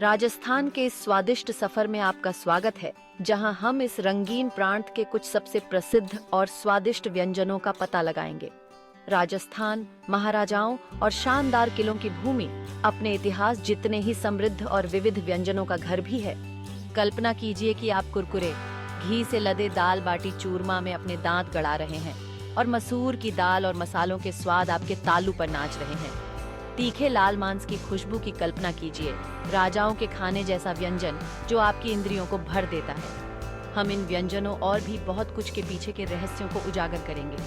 राजस्थान के इस स्वादिष्ट सफर में आपका स्वागत है, जहां हम इस रंगीन प्रांत के कुछ सबसे प्रसिद्ध और स्वादिष्ट व्यंजनों का पता लगाएंगे। राजस्थान महाराजाओं और शानदार किलों की भूमि अपने इतिहास जितने ही समृद्ध और विविध व्यंजनों का घर भी है। कल्पना कीजिए कि आप कुरकुरे घी से लदे दाल बाटी चूरमा में अपने दांत गड़ा रहे हैं और मसूर की दाल और मसालों के स्वाद आपके तालू पर नाच रहे हैं। तीखे लाल मांस की खुशबू की कल्पना कीजिए, राजाओं के खाने जैसा व्यंजन जो आपकी इंद्रियों को भर देता है। हम इन व्यंजनों और भी बहुत कुछ के पीछे के रहस्यों को उजागर करेंगे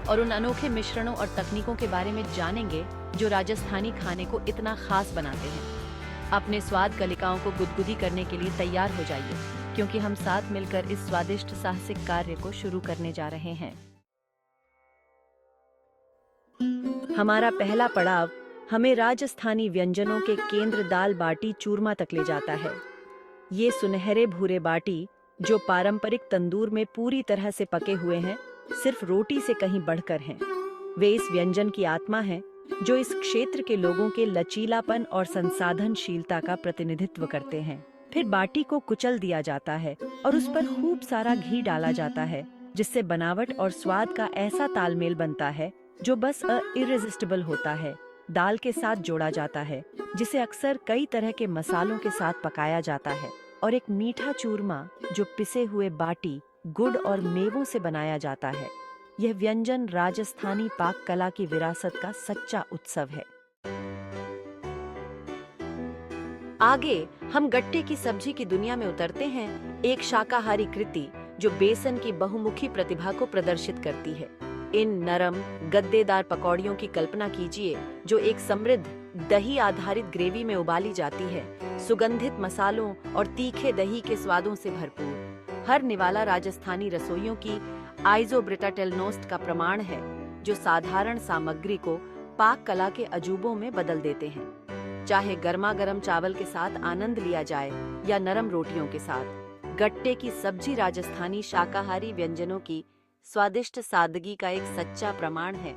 और उन अनोखे मिश्रणों और तकनीकों के बारे में जानेंगे जो राजस्थानी खाने को इतना खास बनाते हैं। अपने स्वाद कलिकाओं को गुदगुदी करने के लिए तैयार हो जाइए, क्योंकि हम साथ मिलकर इस स्वादिष्ट साहसिक कार्य को शुरू करने जा रहे हैं। हमारा पहला पड़ाव हमें राजस्थानी व्यंजनों के केंद्र दाल बाटी चूरमा तक ले जाता है। ये सुनहरे भूरे बाटी, जो पारंपरिक तंदूर में पूरी तरह से पके हुए हैं, सिर्फ रोटी से कहीं बढ़कर हैं। वे इस व्यंजन की आत्मा हैं, जो इस क्षेत्र के लोगों के लचीलापन और संसाधनशीलता का प्रतिनिधित्व करते हैं। फिर बाटी को कुचल दिया जाता है और उस पर खूब सारा घी डाला जाता है, जिससे बनावट और स्वाद का ऐसा तालमेल बनता है जो बस इरेजिस्टिबल होता है। दाल के साथ जोड़ा जाता है, जिसे अक्सर कई तरह के मसालों के साथ पकाया जाता है, और एक मीठा चूरमा जो पिसे हुए बाटी, गुड़ और मेवों से बनाया जाता है। यह व्यंजन राजस्थानी पाक कला की विरासत का सच्चा उत्सव है। आगे हम गट्टे की सब्जी की दुनिया में उतरते हैं, एक शाकाहारी कृति जो बेसन की बहुमुखी प्रतिभा को प्रदर्शित करती है। इन नरम गद्देदार पकौड़ियों की कल्पना कीजिए, जो एक समृद्ध दही आधारित ग्रेवी में उबाली जाती है, सुगंधित मसालों और तीखे दही के स्वादों से भरपूर। हर निवाला राजस्थानी रसोइयों की आइज़ोब्रेटाटेलनोस्ट का प्रमाण है, जो साधारण सामग्री को पाक कला के अजूबों में बदल देते हैं। चाहे गर्मा गर्म चावल के साथ आनंद लिया जाए या नरम रोटियों के साथ, गट्टे की सब्जी राजस्थानी शाकाहारी व्यंजनों की स्वादिष्ट सादगी का एक सच्चा प्रमाण है।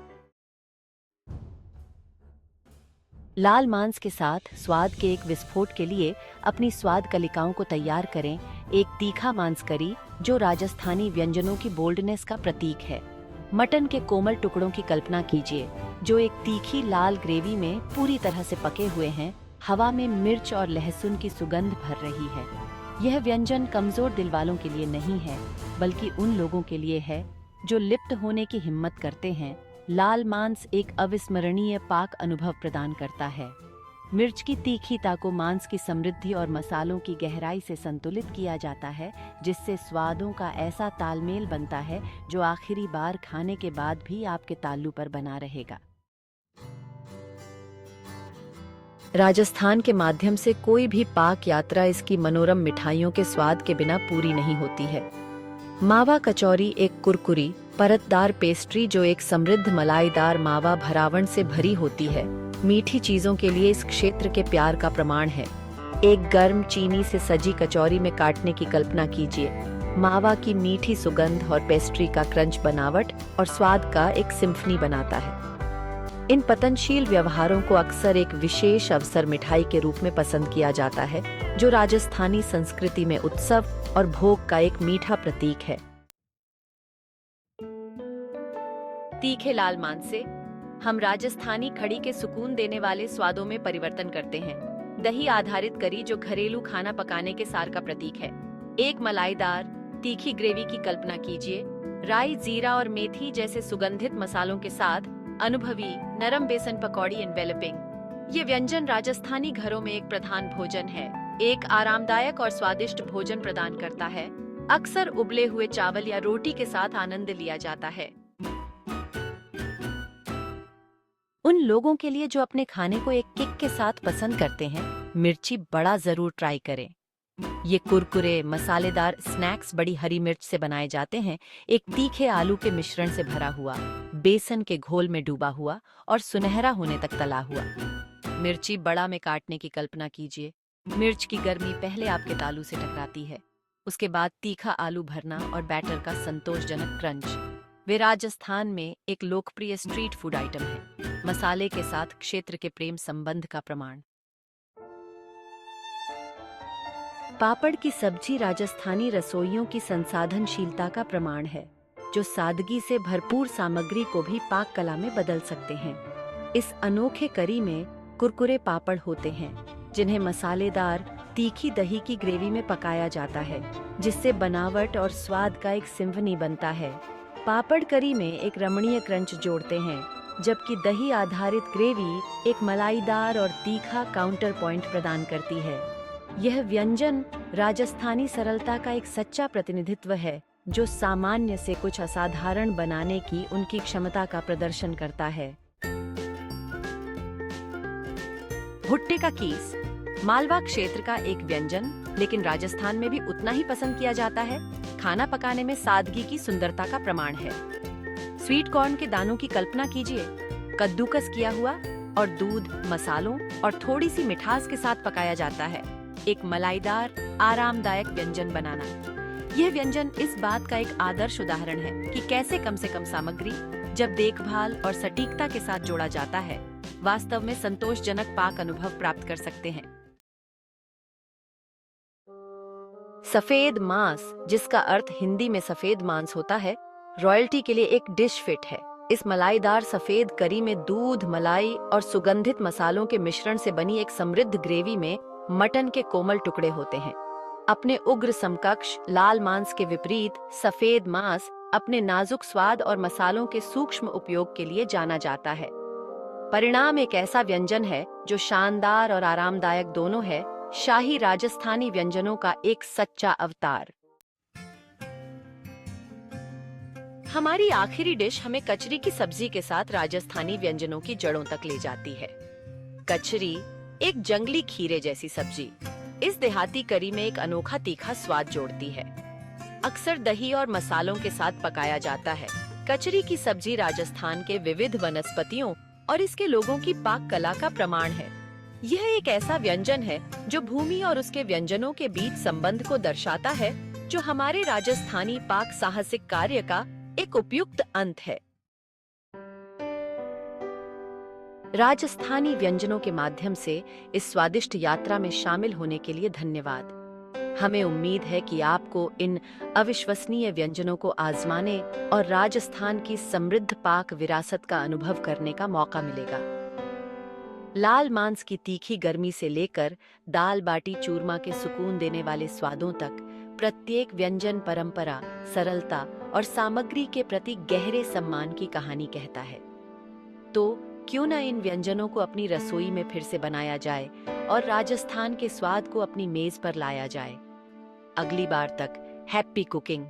लाल मांस के साथ स्वाद के एक विस्फोट के लिए अपनी स्वाद कलिकाओं को तैयार करें। एक तीखा मांस करी जो राजस्थानी व्यंजनों की बोल्डनेस का प्रतीक है। मटन के कोमल टुकड़ों की कल्पना कीजिए, जो एक तीखी लाल ग्रेवी में पूरी तरह से पके हुए हैं। हवा में मिर्च और लहसुन की सुगंध भर रही है। यह व्यंजन कमजोर दिल वालों के लिए नहीं है, बल्कि उन लोगों के लिए है जो लिप्त होने की हिम्मत करते हैं। लाल मांस एक अविस्मरणीय पाक अनुभव प्रदान करता है। मिर्च की तीखीता को मांस की समृद्धि और मसालों की गहराई से संतुलित किया जाता है, जिससे स्वादों का ऐसा तालमेल बनता है जो आखिरी बार खाने के बाद भी आपके तालू पर बना रहेगा। राजस्थान के माध्यम से कोई भी पाक यात्रा इसकी मनोरम मिठाइयों के स्वाद के बिना पूरी नहीं होती है। मावा कचौरी एक कुरकुरी परतदार पेस्ट्री जो एक समृद्ध मलाईदार मावा भरावण से भरी होती है, मीठी चीजों के लिए इस क्षेत्र के प्यार का प्रमाण है। एक गर्म चीनी से सजी कचौरी में काटने की कल्पना कीजिए। मावा की मीठी सुगंध और पेस्ट्री का क्रंच बनावट और स्वाद का एक सिम्फनी बनाता है। इन पतनशील व्यवहारों को अक्सर एक विशेष अवसर मिठाई के रूप में पसंद किया जाता है, जो राजस्थानी संस्कृति में उत्सव और भोग का एक मीठा प्रतीक है। तीखे लाल मांस से हम राजस्थानी खड़ी के सुकून देने वाले स्वादों में परिवर्तन करते हैं। दही आधारित करी जो घरेलू खाना पकाने के सार का प्रतीक है। एक मलाईदार तीखी ग्रेवी की कल्पना कीजिए, राई, जीरा और मेथी जैसे सुगंधित मसालों के साथ अनुभवी नरम बेसन पकौड़ी एनवेलपिंग। ये व्यंजन राजस्थानी घरों में एक प्रधान भोजन है। एक आरामदायक और स्वादिष्ट भोजन प्रदान करता है। अक्सर उबले हुए चावल या रोटी के साथ आनंद लिया जाता है। उन लोगों के लिए जो अपने खाने को एक किक के साथ पसंद करते हैं, मिर्ची बड़ा जरूर ट्राई करें। ये कुरकुरे मसालेदार स्नैक्स बड़ी हरी मिर्च से बनाए जाते हैं, एक तीखे आलू के मिश्रण से भरा हुआ, बेसन के घोल में डूबा हुआ और सुनहरा होने तक तला हुआ। मिर्ची बड़ा में काटने की कल्पना कीजिए। मिर्च की गर्मी पहले आपके तालू से टकराती है, उसके बाद तीखा आलू भरना और बैटर का संतोषजनक क्रंच। वे राजस्थान में एक लोकप्रिय स्ट्रीट फूड आइटम है, मसाले के साथ क्षेत्र के प्रेम संबंध का प्रमाण। पापड़ की सब्जी राजस्थानी रसोइयों की संसाधनशीलता का प्रमाण है, जो सादगी से भरपूर सामग्री को भी पाक कला में बदल सकते हैं। इस अनोखे करी में कुरकुरे पापड़ होते हैं, जिन्हें मसालेदार तीखी दही की ग्रेवी में पकाया जाता है, जिससे बनावट और स्वाद का एक सिम्फनी बनता है। पापड़ करी में एक रमणीय क्रंच जोड़ते हैं, जबकि दही आधारित ग्रेवी एक मलाईदार और तीखा काउंटर पॉइंट प्रदान करती है। यह व्यंजन राजस्थानी सरलता का एक सच्चा प्रतिनिधित्व है, जो सामान्य से कुछ असाधारण बनाने की उनकी क्षमता का प्रदर्शन करता है। भुट्टे का कीस मालवा क्षेत्र का एक व्यंजन, लेकिन राजस्थान में भी उतना ही पसंद किया जाता है। खाना पकाने में सादगी की सुंदरता का प्रमाण है। स्वीट कॉर्न के दानों की कल्पना कीजिए, कद्दूकस किया हुआ और दूध, मसालों और थोड़ी सी मिठास के साथ पकाया जाता है। एक मलाईदार, आरामदायक व्यंजन बनाना। यह व्यंजन इस बात का एक आदर्श उदाहरण है कि कैसे कम से कम सामग्री, जब देखभाल और सटीकता के साथ जोड़ा जाता है, वास्तव में संतोषजनक पाक अनुभव प्राप्त कर सकते हैं। सफेद मांस, जिसका अर्थ हिंदी में सफेद मांस होता है, रॉयल्टी के लिए एक डिश फिट है। इस मलाईदार सफेद करी में दूध, मलाई और सुगंधित मसालों के मिश्रण से बनी एक समृद्ध ग्रेवी में मटन के कोमल टुकड़े होते हैं। अपने उग्र समकक्ष लाल मांस के विपरीत सफेद मांस अपने नाजुक स्वाद और मसालों के सूक्ष्म उपयोग के लिए जाना जाता है। परिणाम एक ऐसा व्यंजन है जो शानदार और आरामदायक दोनों है, शाही राजस्थानी व्यंजनों का एक सच्चा अवतार। हमारी आखिरी डिश हमें कचरी की सब्जी के साथ राजस्थानी व्यंजनों की जड़ों तक ले जाती है। कचरी एक जंगली खीरे जैसी सब्जी इस देहाती करी में एक अनोखा तीखा स्वाद जोड़ती है। अक्सर दही और मसालों के साथ पकाया जाता है। कचरी की सब्जी राजस्थान के विविध वनस्पतियों और इसके लोगों की पाक कला का प्रमाण है। यह एक ऐसा व्यंजन है जो भूमि और उसके व्यंजनों के बीच संबंध को दर्शाता है, जो हमारे राजस्थानी पाक साहसिक कार्य का एक उपयुक्त अंत है। राजस्थानी व्यंजनों के माध्यम से इस स्वादिष्ट यात्रा में शामिल होने के लिए धन्यवाद। हमें उम्मीद है कि आपको इन अविश्वसनीय व्यंजनों को आजमाने और राजस्थान की समृद्ध पाक विरासत का अनुभव करने का मौका मिलेगा। लाल मांस की तीखी गर्मी से लेकर दाल बाटी चूरमा के सुकून देने वाले स्वादों तक, प्रत्येक व्यंजन परंपरा, सरलता और सामग्री के प्रति गहरे सम्मान की कहानी कहता है। तो क्यों न इन व्यंजनों को अपनी रसोई में फिर से बनाया जाए और राजस्थान के स्वाद को अपनी मेज पर लाया जाए। अगली बार तक हैप्पी कुकिंग।